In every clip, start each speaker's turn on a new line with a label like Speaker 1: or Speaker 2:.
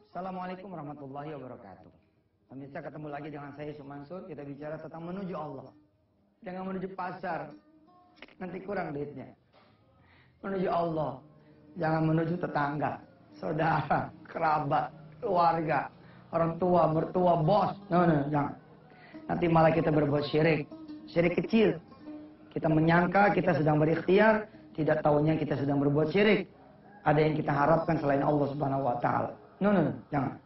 Speaker 1: Assalamualaikum warahmatullahi wabarakatuh. Pemirsa, ketemu lagi dengan saya Yusuf Mansur. Kita bicara tentang menuju Allah. Jangan menuju pasar, nanti kurang duitnya. Menuju Allah, jangan menuju tetangga, saudara, kerabat, keluarga, orang tua, mertua, bos. No, jangan. Nanti malah kita berbuat syirik. Syirik kecil. Kita menyangka kita sedang berikhtiar, tidak tahunya kita sedang berbuat syirik. Ada yang kita harapkan selain Allah Subhanahu wa taala. No, jangan.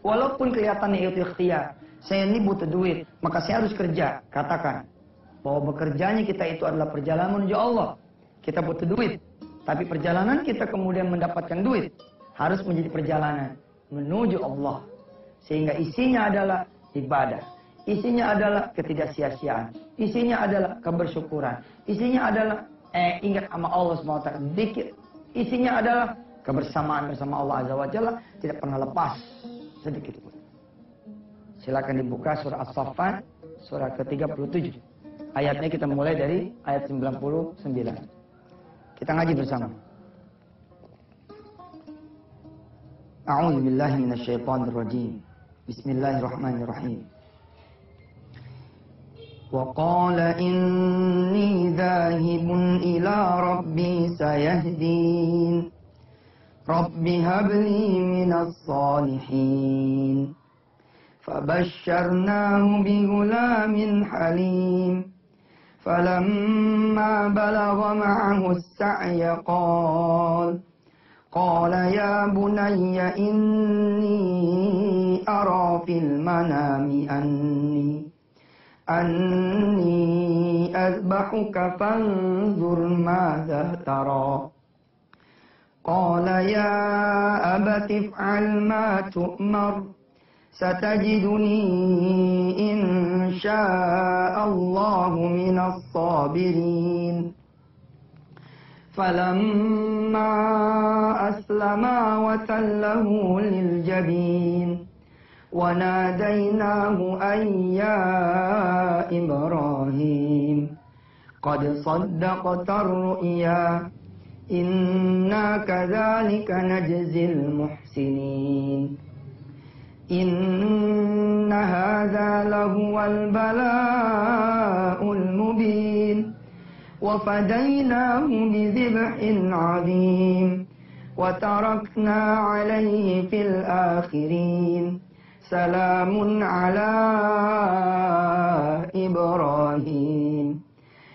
Speaker 1: Walaupun kelihatannya itu ikhtiar, saya ini butuh duit, maka saya harus kerja. Katakan bahwa bekerjanya kita itu adalah perjalanan menuju Allah. Kita butuh duit, tapi perjalanan kita kemudian mendapatkan duit harus menjadi perjalanan menuju Allah. Sehingga isinya adalah ibadah, isinya adalah ketidaksia-siaan, isinya adalah kebersyukuran, isinya adalah ingat sama Allah SWT, zikir, isinya adalah kebersamaan bersama Allah Azza wa Jalla, tidak pernah lepas sedikit pun. Silakan dibuka surah As-Saffat, surah ke-37. Ayatnya kita mulai dari ayat 99. Kita ngaji bersama. A'udzu billahi minasyaitonir rajim. Bismillahirrahmanirrahim. Wa qala inni dzahibun ila rabbi sayahdin. Rabbi habli minas salihin. Fabashsharnahu bighulamin halim. Falamma balagha ma'ahu as-sa'ya qala ya bunayya inni ara fil manami anni azbahuka fanzur madza tara. قال يا أبت افعل ما تؤمر ستجدني إن شاء الله من الصابرين فلما أسلما وتله للجبين وناديناه أن يا إبراهيم قد صدقت الرؤيا Inna kadzalika najzil muhsinin. Inna hadza lahuwal bala'ul mubin. Wa fadaynahu bizibhin 'adzim. Wa tarakna 'alayhi fil akhirin. Salamun 'ala Ibrahim.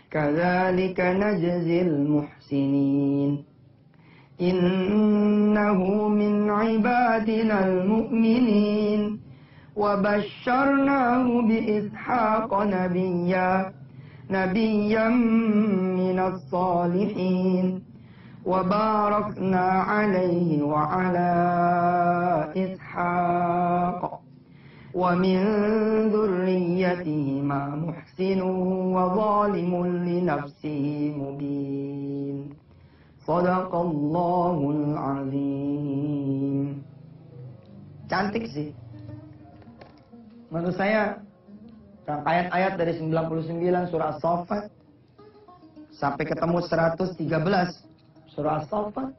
Speaker 1: Kadzalika najzil muhsinin. Innahu min ibadinal mu'minin. Wa basyarnahu bi Ishaqa nabiyyan minas salihin. Wa barakna alayhi wa ala Ishaq. ومن ذريتهما محسن وظالم لنفسه مبين صدق الله العظيم. Cantik sih menurut saya, rangkaian ayat dari 99 surah As-Saffat sampai ketemu 113 surah As-Saffat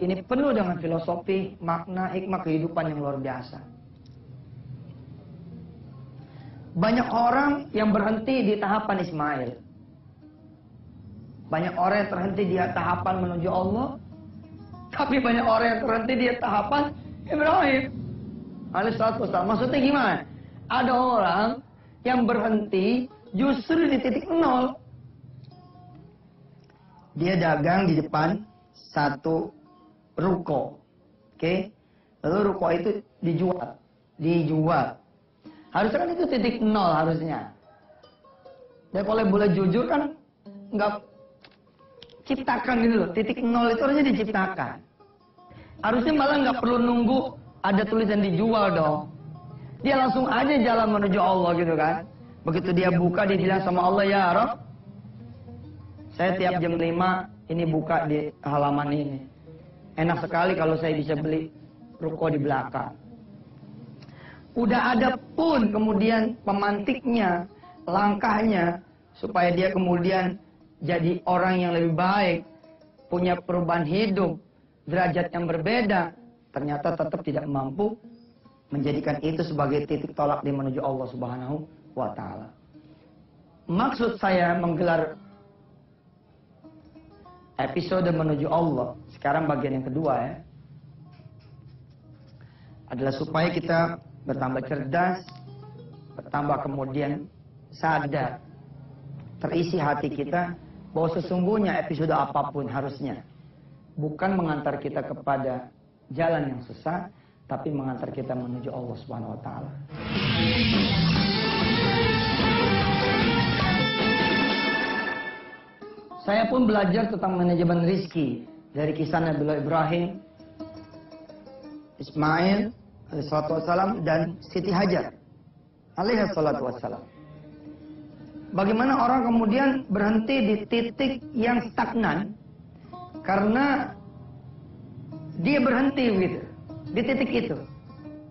Speaker 1: ini penuh dengan filosofi, makna, hikmah kehidupan yang luar biasa. Banyak orang yang berhenti di tahapan Ismail. Banyak orang yang terhenti di tahapan menuju Allah. Tapi banyak orang yang terhenti di tahapan Ibrahim alaihissalam. Maksudnya gimana? Ada orang yang berhenti justru di titik nol. Dia dagang di depan satu ruko. Oke? Lalu ruko itu dijual. Harusnya kan itu titik nol harusnya. Dan kalau boleh jujur kan nggak ciptakan gitu loh. Titik nol itu harusnya diciptakan. Harusnya malah nggak perlu nunggu ada tulisan dijual dong. Dia langsung aja jalan menuju Allah gitu kan. Begitu dia buka, dia bilang sama Allah, ya Rabb, saya tiap jam 5 ini buka di halaman ini. Enak sekali kalau saya bisa beli ruko di belakang. Udah ada pun kemudian pemantiknya, langkahnya, supaya dia kemudian jadi orang yang lebih baik, punya perubahan hidup, derajat yang berbeda. ternyata tetap tidak mampu menjadikan itu sebagai titik tolak di menuju Allah Subhanahu wa Ta'ala. Maksud saya menggelar episode menuju Allah, sekarang bagian yang kedua ya, adalah supaya kita bertambah cerdas, bertambah kemudian sadar, terisi hati kita bahwa sesungguhnya episode apapun harusnya bukan mengantar kita kepada jalan yang sesat, tapi mengantar kita menuju Allah Subhanahu wa Ta'ala. Saya pun belajar tentang manajemen rizki dari kisah Nabi Ibrahim, Ismail alaihissalam, dan Siti Hajar alaihissalam. Bagaimana orang kemudian berhenti di titik yang stagnan karena dia berhenti gitu di titik itu,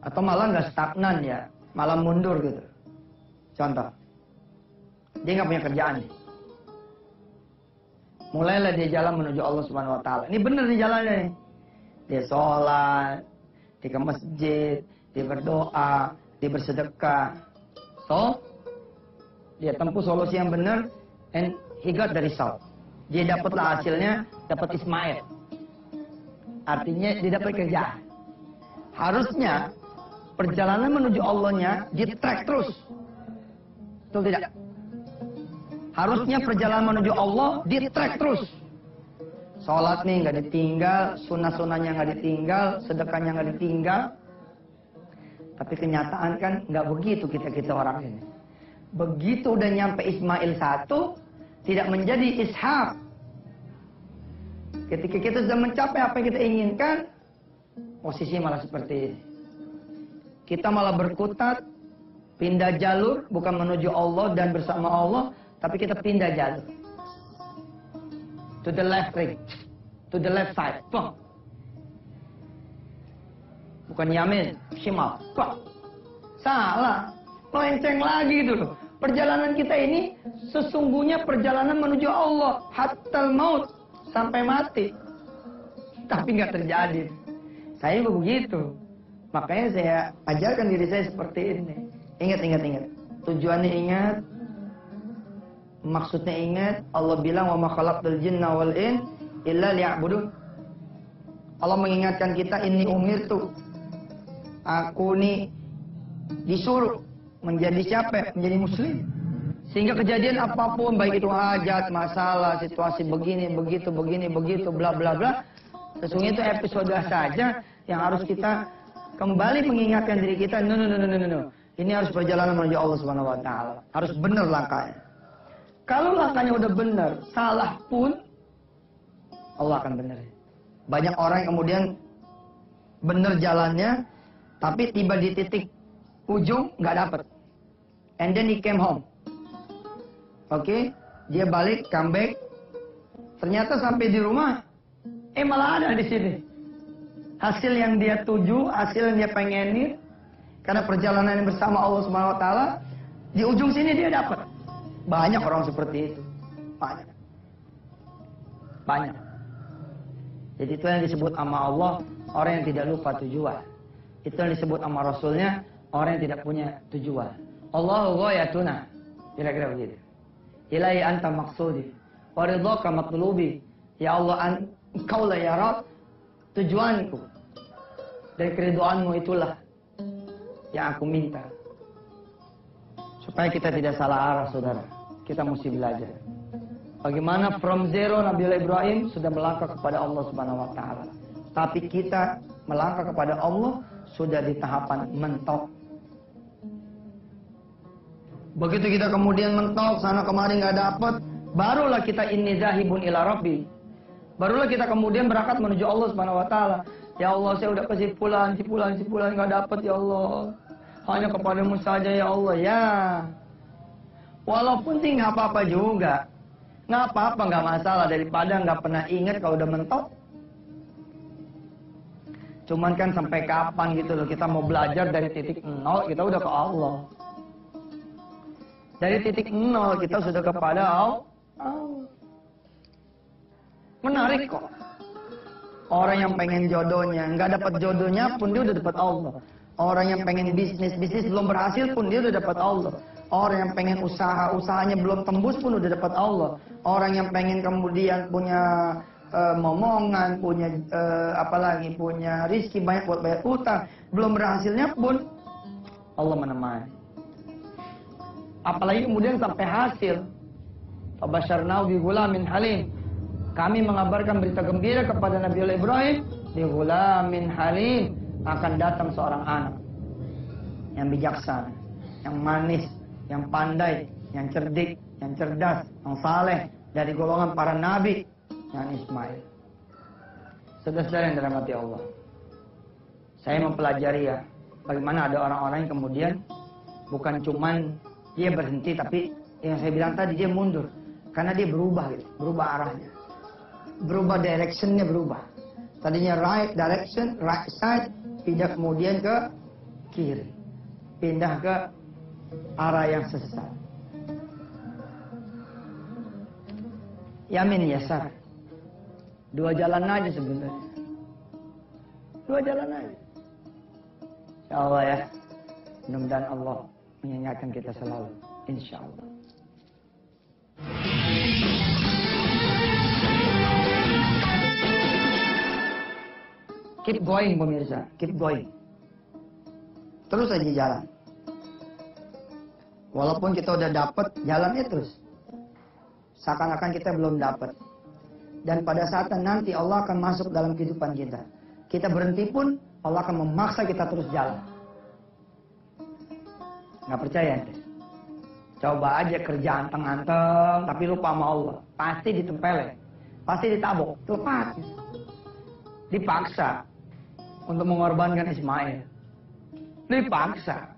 Speaker 1: atau malah nggak stagnan ya, malah mundur gitu. Contoh, dia nggak punya kerjaan. Mulailah dia jalan menuju Allah Subhanahu wa Ta'ala. Ini benar nih jalannya nih. Dia sholat, dia ke masjid, dia berdoa, dia bersedekah. So, dia tempuh solusi yang benar, and he got the result. Dia dapatlah hasilnya, dapat Ismail. Artinya dia dapat kerjaan. Harusnya perjalanan menuju Allahnya di track terus. Betul tidak? Harusnya perjalanan menuju Allah di track terus. Sholat nih nggak ditinggal, sunnah-sunnahnya nggak ditinggal, sedekahnya nggak ditinggal. Tapi kenyataan kan nggak begitu kita orang ini. Begitu udah nyampe Ismail 1, tidak menjadi Ishak. Ketika kita sudah mencapai apa yang kita inginkan, posisi malah seperti ini. Kita malah berkutat, pindah jalur, bukan menuju Allah dan bersama Allah, tapi kita pindah jalur. To the left ring. To the left side. Bang. Bukan yamin, shimal. Bang. Salah. Melenceng lagi gitu loh. Perjalanan kita ini sesungguhnya perjalanan menuju Allah. Hattal maut. Sampai mati. Tapi nggak terjadi. Saya juga begitu. Makanya saya ajarkan diri saya seperti ini. Ingat. Tujuannya ingat. Maksudnya ingat, Allah bilang wa ma khalaqtul jinna wal in illa liya'budun. Allah mengingatkan kita, ini umirtu. Aku nih disuruh menjadi siapa? Menjadi muslim. Sehingga kejadian apapun, baik itu hajat, masalah, situasi begini, begitu, bla bla bla, sesungguhnya itu episode saja yang harus kita kembali mengingatkan diri kita, no. Ini harus perjalanan menuju Allah Subhanahu wa Ta'ala. Harus benar langkahnya. Kalau langkahnya udah benar, salah pun Allah akan benerin. Banyak orang yang kemudian benar jalannya, tapi tiba di titik ujung nggak dapet. And then he came home. Oke, dia balik, comeback. Ternyata sampai di rumah, malah ada di sini. Hasil yang dia tuju, hasil yang dia pengenin, karena perjalanan bersama Allah Subhanahu wa Ta'ala, di ujung sini dia dapat. Banyak orang seperti itu. Banyak. Jadi itu yang disebut sama Allah, orang yang tidak lupa tujuan. Itu yang disebut sama Rasulnya, orang yang tidak punya tujuan. Allahu ghayatuna. Kira-kira begitu. Ilahi anta maksudi. Waridhaka matlubi. Ya Allah, engkau lah ya Rabb tujuanku. Dan keriduanmu itulah yang aku minta. Supaya kita tidak salah arah, saudara. Kita mesti belajar. Bagaimana from zero Nabi Ibrahim sudah melangkah kepada Allah Subhanahu wa Ta'ala. Tapi kita melangkah kepada Allah sudah di tahapan mentok. Begitu kita kemudian mentok, sana kemari nggak dapat, barulah kita inni zahibun ila rabbi. Barulah kita kemudian berangkat menuju Allah Subhanahu wa Ta'ala. Ya Allah, saya udah kasih pulang nggak dapat ya Allah. Hanya kepadamu saja ya Allah ya. Walaupun sih nggak apa-apa juga. Nggak apa-apa, nggak masalah. Daripada nggak pernah ingat kalau udah mentok. Cuman kan sampai kapan gitu loh. Kita mau belajar dari titik nol, kita udah ke Allah. Dari titik nol, kita sudah kepada Allah. Menarik kok. Orang yang pengen jodohnya, nggak dapat jodohnya pun dia udah dapat Allah. Orang yang pengen bisnis belum berhasil pun dia udah dapat Allah. Orang yang pengen usahanya belum tembus pun udah dapat Allah. Orang yang pengen kemudian punya momongan, punya apalagi punya rizki banyak buat bayar utang, belum berhasilnya pun Allah menemani. Apalagi kemudian sampai hasil. Fabasyarnahu bi ghulamin halim. Kami mengabarkan berita gembira kepada Nabi Ibrahim, bi ghulamin halim, akan datang seorang anak yang bijaksana, yang manis, yang pandai, yang cerdik, yang cerdas, yang saleh dari golongan para nabi, yang Ismail. Saudara-saudara yang dirahmati Allah, saya mempelajari ya, bagaimana ada orang-orang yang kemudian bukan cuman dia berhenti, tapi yang saya bilang tadi dia mundur karena dia berubah gitu, berubah arahnya, berubah directionnya, berubah. Tadinya right direction, right side, pindah kemudian ke kiri, pindah ke arah yang sesat. Yamin yasar, dua jalan aja sebenarnya, dua jalan aja. Insya Allah ya, mudah-mudahan Allah mengingatkan kita selalu, insya Allah. Keep going pemirsa, keep going. Terus aja jalan. Walaupun kita udah dapat, jalannya terus. Seakan-akan kita belum dapat. Dan pada saat nanti Allah akan masuk dalam kehidupan kita. Kita berhenti pun, Allah akan memaksa kita terus jalan. Nggak percaya? Coba aja kerja anteng-anteng, tapi lupa sama Allah. Pasti ditempelin, pasti ditabok, lepas. Dipaksa untuk mengorbankan Ismail. Dipaksa.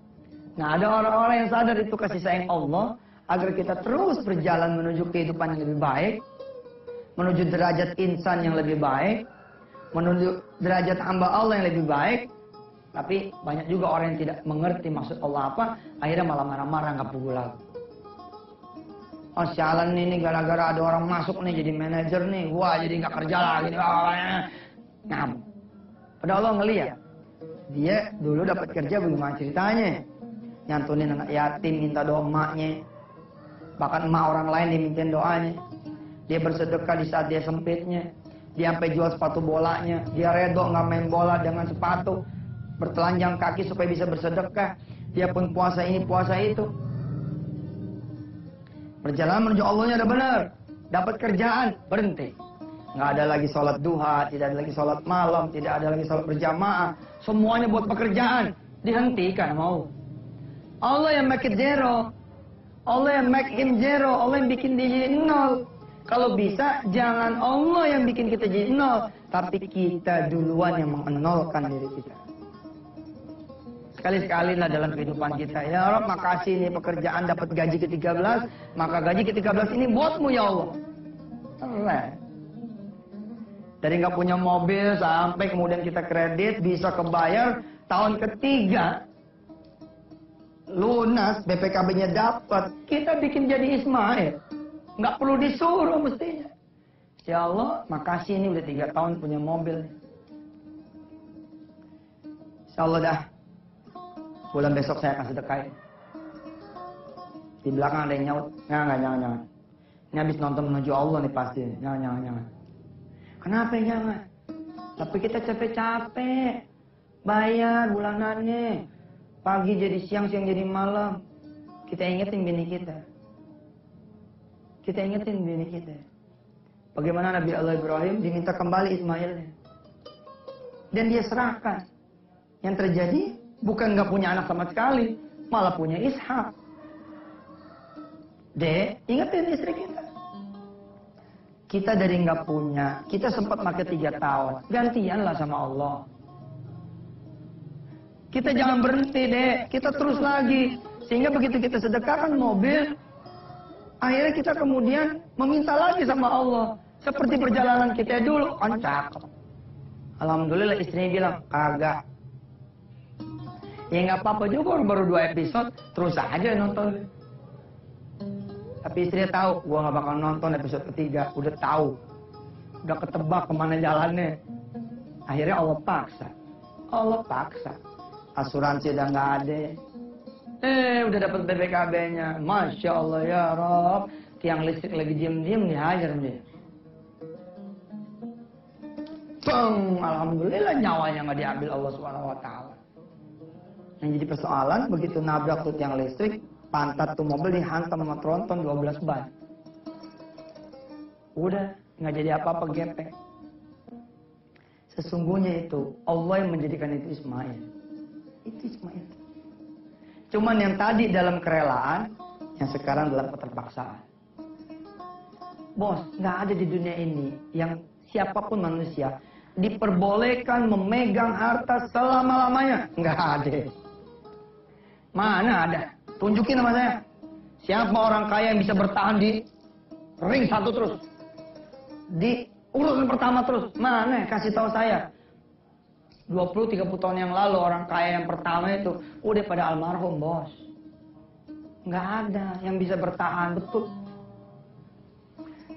Speaker 1: Nah, ada orang-orang yang sadar itu kasih sayang Allah agar kita terus berjalan menuju kehidupan yang lebih baik, menuju derajat insan yang lebih baik, menuju derajat hamba Allah yang lebih baik. Tapi banyak juga orang yang tidak mengerti maksud Allah apa, akhirnya malah marah-marah nggak pukul lagi. Oh, sialan ini gara-gara ada orang masuk nih jadi manajer nih, wah jadi nggak kerja lagi. Nah, padahal Allah ngeliat dia dulu dapat kerja bagaimana ceritanya, nyantunin anak yatim, minta doa emaknya, bahkan emak orang lain dimintain doanya. Dia bersedekah di saat dia sempitnya, dia sampai jual sepatu bolanya, dia redo nggak main bola dengan sepatu, bertelanjang kaki supaya bisa bersedekah. Dia pun puasa ini puasa itu. Perjalanan menuju Allahnya udah benar, dapat kerjaan, berhenti. Nggak ada lagi sholat duha, tidak ada lagi sholat malam, tidak ada lagi sholat berjamaah. Semuanya buat pekerjaan, dihentikan mau. Allah yang make it zero, Allah yang make him zero, Allah yang bikin dia jadi nol. Kalau bisa, jangan Allah yang bikin kita jadi nol, tapi kita duluan yang menolkan diri kita. Sekali-sekali lah dalam kehidupan kita. Ya Rabb, makasih nih pekerjaan dapat gaji ke-13, maka gaji ke-13 ini buatmu ya Allah. Keren. Dari nggak punya mobil sampai kemudian kita kredit bisa kebayar, tahun ketiga lunas, BPKB-nya dapat, kita bikin jadi Ismail, nggak perlu disuruh mestinya. Ya Allah, makasih ini udah 3 tahun punya mobil. Insya Allah dah, bulan besok saya akan sedekahin. Di belakang ada yang nyaut, jangan. Ini habis nonton menuju Allah nih pasti, jangan. Kenapa jangan? Tapi kita capek-capek bayar bulanannya. Pagi jadi siang jadi malam. Kita ingetin bini kita. Bagaimana Nabi Allah Ibrahim diminta kembali Ismailnya. Dan dia serahkan. Yang terjadi bukan nggak punya anak sama sekali, malah punya Ishak. Ingetin istri kita. Kita dari nggak punya, kita sempat pakai 3 tahun. Gantianlah sama Allah. Kita jangan berhenti kita terus lagi. Sehingga begitu kita sedekahkan mobil, akhirnya kita kemudian meminta lagi sama Allah. Seperti perjalanan kita dulu, kan cakep. Alhamdulillah istrinya bilang, kagak. Ya nggak apa-apa juga, baru 2 episode, terus aja nonton. Tapi istrinya tahu, gua nggak bakal nonton episode ketiga. Udah tahu, udah ketebak kemana jalannya. Akhirnya Allah paksa. Allah paksa. Asuransi udah nggak ada. Udah dapat BPKB-nya. Masya Allah ya Rob. Tiang listrik lagi diem-diem dihajar dia. Bang, alhamdulillah nyawanya nggak diambil Allah SWT. Yang jadi persoalan begitu nabrak tuh tiang listrik, pantat tuh mobil dihantam sama tronton 12 ban. Udah nggak jadi apa-apa, gepeng. Sesungguhnya itu Allah yang menjadikan itu Ismail. Itu Ismail. Cuman yang tadi dalam kerelaan, yang sekarang dalam keterpaksaan. Bos, nggak ada di dunia ini yang siapapun manusia diperbolehkan memegang harta selama-lamanya. Nggak ada. Mana ada? Tunjukin sama saya. Siapa orang kaya yang bisa bertahan di ring satu terus? Di urutan pertama terus? Mana? Kasih tahu saya. 20-30 tahun yang lalu orang kaya yang pertama itu udah pada almarhum, bos. Nggak ada yang bisa bertahan, betul.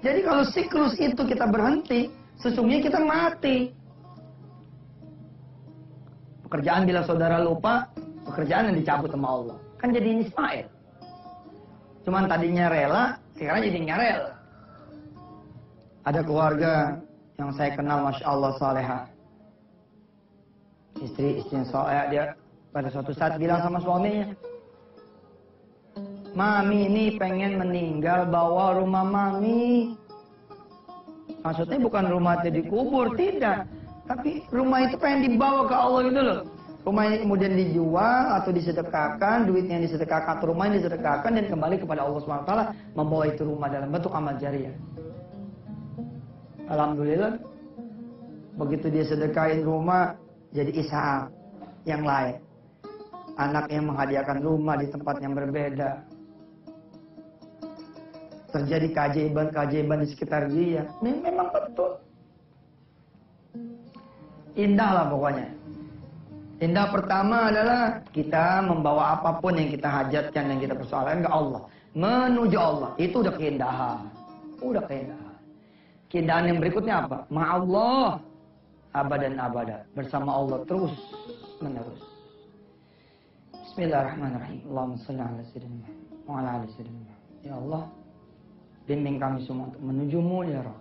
Speaker 1: Jadi kalau siklus itu kita berhenti, sesungguhnya kita mati. Pekerjaan bila saudara lupa, pekerjaan yang dicabut sama Allah. Kan jadi Ismail. Cuman tadinya rela, sekarang jadi nggak rela. Ada keluarga yang saya kenal, Masya Allah, salehah. Istri-istrinya salehah, dia pada suatu saat bilang sama suaminya, Mami ini pengen meninggal bawa rumah Mami. Maksudnya bukan rumah itu dikubur, tidak. Tapi rumah itu pengen dibawa ke Allah gitu loh. Rumah ini kemudian dijual atau disedekahkan, duitnya yang disedekahkan atau rumah yang disedekahkan dan kembali kepada Allah SWT membawa itu rumah dalam bentuk amal jariah. Alhamdulillah, begitu dia sedekahin rumah, jadi Ishak yang lain. Anak yang menghadiahkan rumah di tempat yang berbeda. Terjadi keajaiban-keajaiban di sekitar dia. Memang betul. Indah lah pokoknya. Indah pertama adalah kita membawa apapun yang kita hajatkan, yang kita persoalkan ke Allah. Menuju Allah. Itu udah keindahan. Udah keindahan. Keindahan yang berikutnya apa? Ma'allah. Abadan abada. Bersama Allah terus menerus. Bismillahirrahmanirrahim. Allahumma salli ala sayyidina wa ala ali sayyidina. Ya Allah, bimbing kami semua untuk menujumu ya Rabb.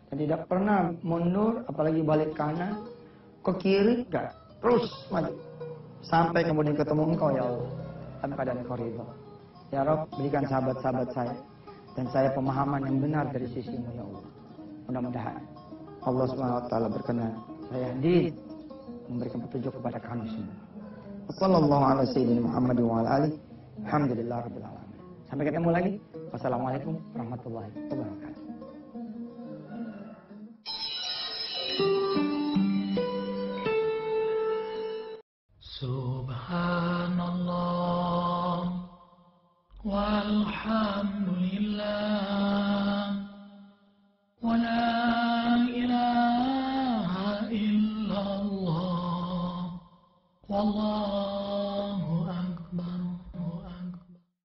Speaker 1: Dan tidak pernah mundur, apalagi balik kanan, ke kiri, enggak. Terus maju. Sampai kemudian ketemu Engkau ya Allah. Dalam keadaan Engkau ridha. Ya Rabb, berikan sahabat-sahabat saya dan saya pemahaman yang benar dari sisimu ya Allah. Mudah-mudahan Allah SWT berkenan saya hadir memberikan petunjuk kepada kami semua. Wassallallahu ala sayyidina Muhammad wa ala alihi. Alhamdulillah rabbil alamin. Sampai ketemu lagi. Wassalamualaikum warahmatullahi wabarakatuh.
Speaker 2: Subhanallah walhamdulillah wa la